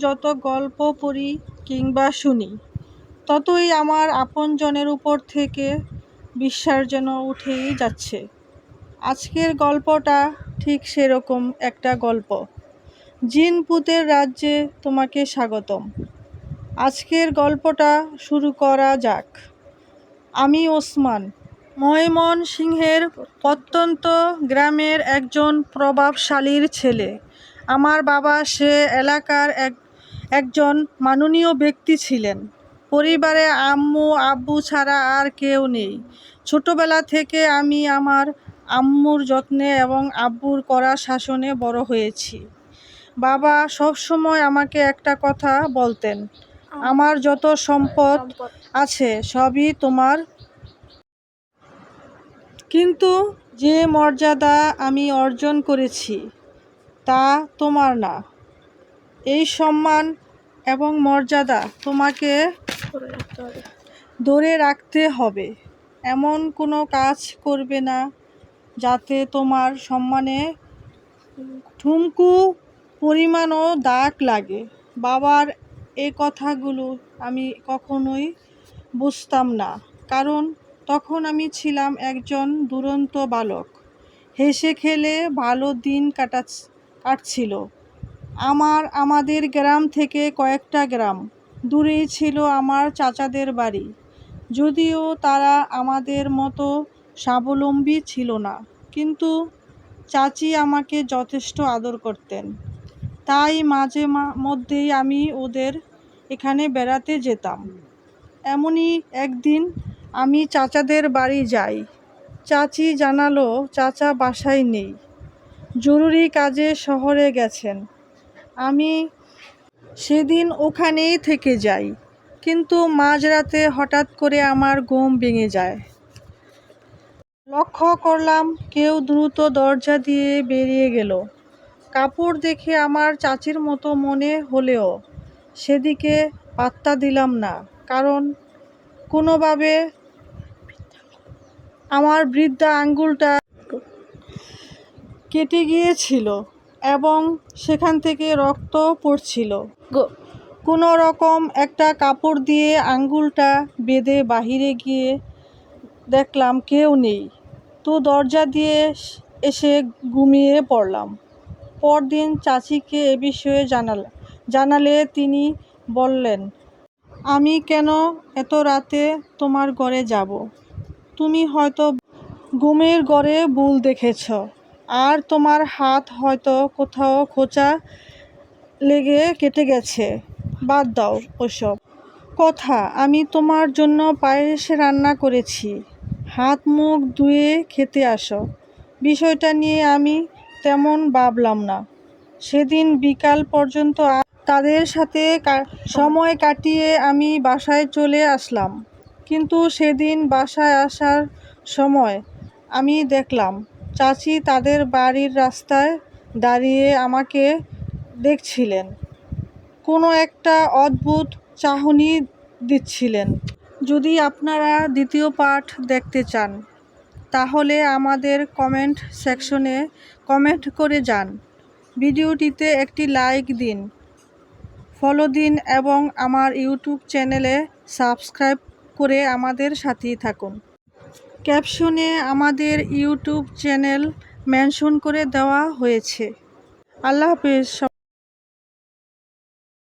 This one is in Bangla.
যত গল্প পড়ি কিংবা শুনি, ততই আমার আপনজনের উপর থেকে বিশ্বাস যেন উঠেই যাচ্ছে। আজকের গল্পটা ঠিক সেরকম একটা গল্প। জিন ভূতের রাজ্যে তোমাকে স্বাগতম। আজকের গল্পটা শুরু করা যাক। আমি ওসমান, ময়মনসিংহের প্রত্যন্ত গ্রামের একজন প্রভাবশালীর ছেলে। আমার বাবা সে এলাকার একজন মাননীয় ব্যক্তি ছিলেন। পরিবারে আম্মু আব্বু ছাড়া আর কেউ নেই। ছোটবেলা থেকে আমি আমার আম্মুর যত্নে এবং আব্বুর কড়া শাসনে বড় হয়েছি। বাবা সবসময় আমাকে একটা কথা বলতেন, আমার যত সম্পদ আছে সবই তোমার, কিন্তু যে মর্যাদা আমি অর্জন করেছি তা তোমার না। এই সম্মান এবং মর্যাদা তোমাকে ধরে রাখতে হবে। এমন কোনো কাজ করবে না যাতে তোমার সম্মানে ঠুমকু পরিমাণও দাগ লাগে। বাবার এ কথাগুলো আমি কখনোই বুঝতাম না, কারণ তখন আমি ছিলাম একজন দুরন্ত বালক। হেসে খেলে ভালো দিন কাটছিল। আমাদের গ্রাম থেকে কয়েকটা গ্রাম দূরেই ছিল আমার চাচাদের বাড়ি। যদিও তারা আমাদের মতো স্বাবলম্বী ছিল না, কিন্তু চাচি আমাকে যথেষ্ট আদর করতেন। তাই মাঝে মধ্যেই আমি ওদের এখানে বেড়াতে যেতাম। এমনই একদিন আমি চাচাদের বাড়ি যাই। চাচি জানালো চাচা বাসায় নেই, জরুরি কাজে শহরে গেছেন। আমি সেদিন ওখানেই থেকে যাই, কিন্তু মাঝরাতে হঠাৎ করে আমার ঘুম ভেঙে যায়। লক্ষ্য করলাম কেউ দ্রুত দরজা দিয়ে বেরিয়ে গেল। কাপড় দেখে আমার চাচির মতো মনে হলেও সেদিকে পাত্তা দিলাম না, কারণ কোনোভাবে আমার বৃদ্ধা আঙ্গুলটা কেটে গিয়েছিল এবং সেখান থেকে রক্ত পড়ছিল। কোনো রকম একটা কাপড় দিয়ে আঙ্গুলটা বেঁধে বাহিরে গিয়ে দেখলাম কেউ নেই, তো দরজা দিয়ে এসে ঘুমিয়ে পড়লাম। পরদিন চাচিকে এ বিষয়ে জানালে তিনি বললেন, আমি কেন এত রাতে তোমার ঘরে যাব? তুমি হয়তো ঘুমের ঘরে ভুল দেখেছ, আর তোমার হাত হয়তো কোথাও খোঁচা লেগে কেটে গেছে। বাদ দাও ওসব কথা, আমি তোমার জন্য পায়েস রান্না করেছি, হাত মুখ ধুয়ে খেতে আসো। বিষয়টা নিয়ে আমি তেমন ভাবলাম না। সেদিন বিকাল পর্যন্ত তাদের সাথে সময় কাটিয়ে আমি বাসায় চলে আসলাম। কিন্তু সেদিন বাসায় আসার সময় আমি দেখলাম চাচি তাদের বাড়ির রাস্তায় দাঁড়িয়ে আমাকে দেখছিলেন, কোনো একটা অদ্ভুত চাহনি দিচ্ছিলেন। যদি আপনারা দ্বিতীয় পার্ট দেখতে চান, তাহলে আমাদের কমেন্ট সেকশনে কমেন্ট করে যান। ভিডিওটিতে একটি লাইক দিন, ফলো দিন এবং আমার ইউটিউব চ্যানেলে সাবস্ক্রাইব করে আমাদের সাথেই থাকুন। ক্যাপশনে আমাদের ইউটিউব চ্যানেল মেনশন করে দেওয়া হয়েছে। আল্লাহ হাফেজ।